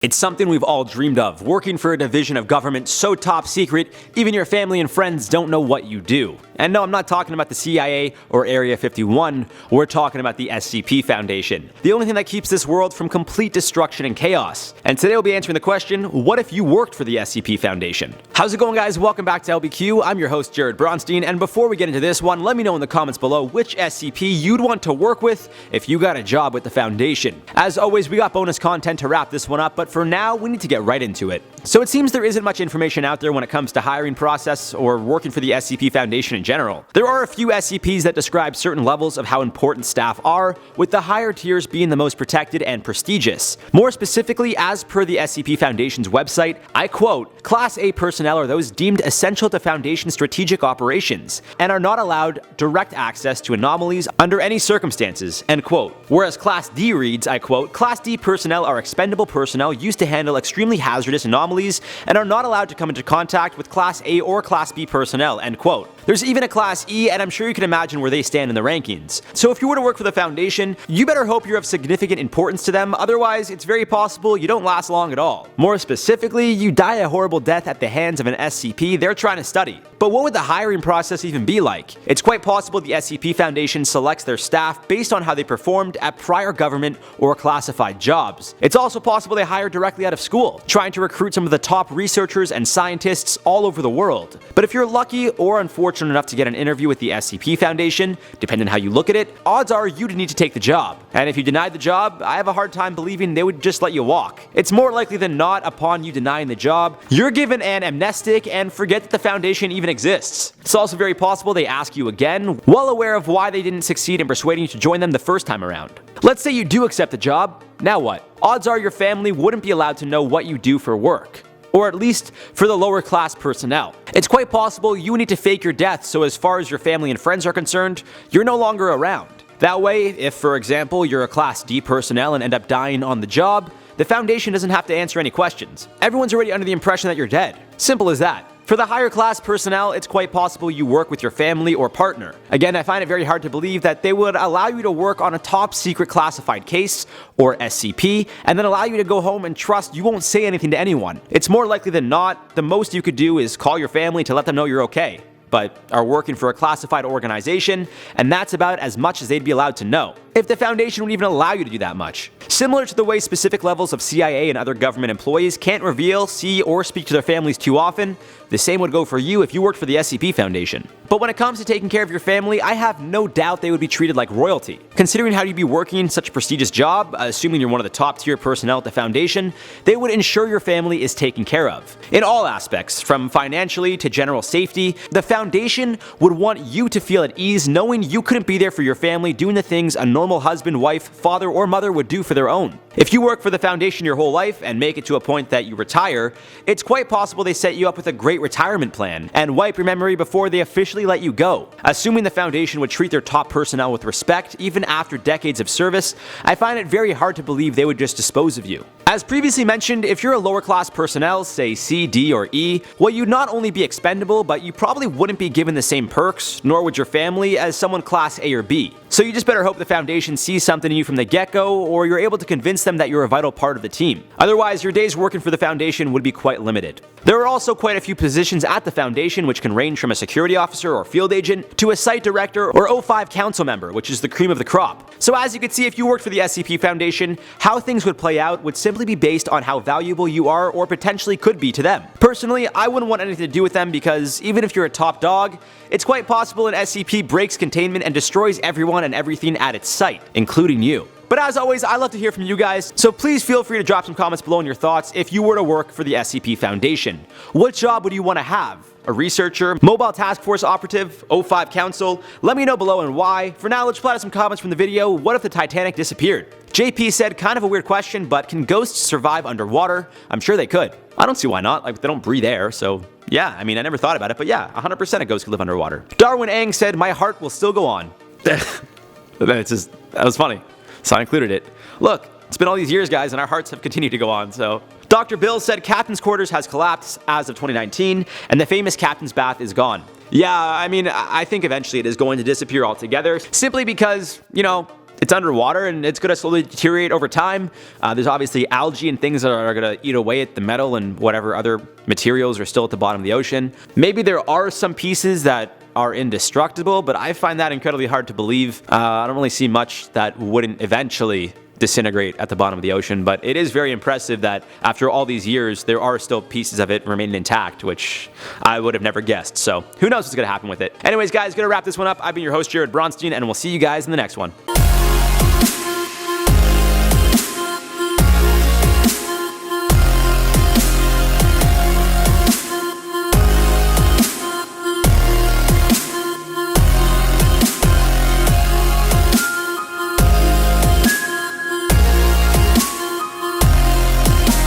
It's something we've all dreamed of, working for a division of government so top secret, even your family and friends don't know what you do. And no, I'm not talking about the CIA or Area 51, we're talking about the SCP Foundation. The only thing that keeps this world from complete destruction and chaos. And today we'll be answering the question, what if you worked for the SCP Foundation? How's it going, guys? Welcome back to LBQ. I'm your host, Jared Bronstein, and before we get into this one, let me know in the comments below which SCP you'd want to work with if you got a job with the Foundation. As always, we got bonus content to wrap this one up, but for now, we need to get right into it. So it seems there isn't much information out there when it comes to hiring process or working for the SCP Foundation in general. There are a few SCPs that describe certain levels of how important staff are, with the higher tiers being the most protected and prestigious. More specifically, as per the SCP Foundation's website, I quote, "Class A personnel are those deemed essential to Foundation strategic operations, and are not allowed direct access to anomalies under any circumstances," end quote. Whereas Class D reads, I quote, "Class D personnel are expendable personnel used to handle extremely hazardous anomalies and are not allowed to come into contact with Class A or Class B personnel," end quote. There's even a Class E, and I'm sure you can imagine where they stand in the rankings. So if you were to work for the Foundation, you better hope you're of significant importance to them, otherwise it's very possible you don't last long at all. More specifically, you die a horrible death at the hands of an SCP they're trying to study. But what would the hiring process even be like? It's quite possible the SCP Foundation selects their staff based on how they performed at prior government or classified jobs. It's also possible they hire directly out of school, trying to recruit some of the top researchers and scientists all over the world. But if you're lucky or unfortunate enough to get an interview with the SCP Foundation, depending on how you look at it, odds are you'd need to take the job. And if you denied the job, I have a hard time believing they would just let you walk. It's more likely than not, upon you denying the job, you're given an amnestic and forget that the Foundation even exists. It's also very possible they ask you again, well aware of why they didn't succeed in persuading you to join them the first time around. Let's say you do accept the job, now what? Odds are your family wouldn't be allowed to know what you do for work. Or at least for the lower class personnel. It's quite possible you need to fake your death, so as far as your family and friends are concerned, you're no longer around. That way, if for example you're a Class D personnel and end up dying on the job, the Foundation doesn't have to answer any questions. Everyone's already under the impression that you're dead. Simple as that. For the higher class personnel, it's quite possible you work with your family or partner. Again, I find it very hard to believe that they would allow you to work on a top secret classified case, or SCP, and then allow you to go home and trust you won't say anything to anyone. It's more likely than not, the most you could do is call your family to let them know you're okay, but are working for a classified organization, and that's about as much as they'd be allowed to know, if the Foundation would even allow you to do that much. Similar to the way specific levels of CIA and other government employees can't reveal, see, or speak to their families too often, the same would go for you if you worked for the SCP Foundation. But when it comes to taking care of your family, I have no doubt they would be treated like royalty. Considering how you'd be working such a prestigious job, assuming you're one of the top tier personnel at the Foundation, they would ensure your family is taken care of. In all aspects, from financially to general safety, the Foundation would want you to feel at ease knowing you couldn't be there for your family doing the things a normal husband, wife, father, or mother would do for their own. If you work for the Foundation your whole life and make it to a point that you retire, it's quite possible they set you up with a great retirement plan and wipe your memory before they officially let you go. Assuming the Foundation would treat their top personnel with respect even after decades of service, I find it very hard to believe they would just dispose of you. As previously mentioned, if you're a lower class personnel, say C, D, or E, well, you'd not only be expendable, but you probably wouldn't be given the same perks, nor would your family, as someone Class A or B. So you just better hope the Foundation sees something in you from the get-go, or you're able to convince them that you're a vital part of the team. Otherwise, your days working for the Foundation would be quite limited. There are also quite a few positions at the Foundation which can range from a security officer or field agent to a site director or O5 council member, which is the cream of the crop. So as you can see, if you worked for the SCP Foundation, how things would play out would simply be based on how valuable you are or potentially could be to them. Personally, I wouldn't want anything to do with them because even if you're a top dog, it's quite possible an SCP breaks containment and destroys everyone and everything at its site, including you. But as always, I love to hear from you guys, so please feel free to drop some comments below on your thoughts if you were to work for the SCP Foundation. What job would you want to have? A researcher, mobile task force operative, O5 council? Let me know below and why. For now, let's reply to some comments from the video. What if the Titanic disappeared? JP said, kind of a weird question, but can ghosts survive underwater? I'm sure they could. I don't see why not, like they don't breathe air, so yeah, I mean, I never thought about it, but yeah, 100% a ghost could live underwater. Darwin Ang said, my heart will still go on. That was funny. So I included it. Look, it's been all these years, guys, and our hearts have continued to go on, so. Dr. Bill said Captain's Quarters has collapsed as of 2019, and the famous Captain's Bath is gone. Yeah, I mean, I think eventually it is going to disappear altogether, simply because, you know, it's underwater and it's going to slowly deteriorate over time. There's obviously algae and things that are going to eat away at the metal and whatever other materials are still at the bottom of the ocean. Maybe there are some pieces that are indestructible, but I find that incredibly hard to believe. I don't really see much that wouldn't eventually disintegrate at the bottom of the ocean, but it is very impressive that after all these years, there are still pieces of it remaining intact, which I would have never guessed. So who knows what's going to happen with it. Anyways, guys, going to wrap this one up. I've been your host, Jared Bronstein, and we'll see you guys in the next one.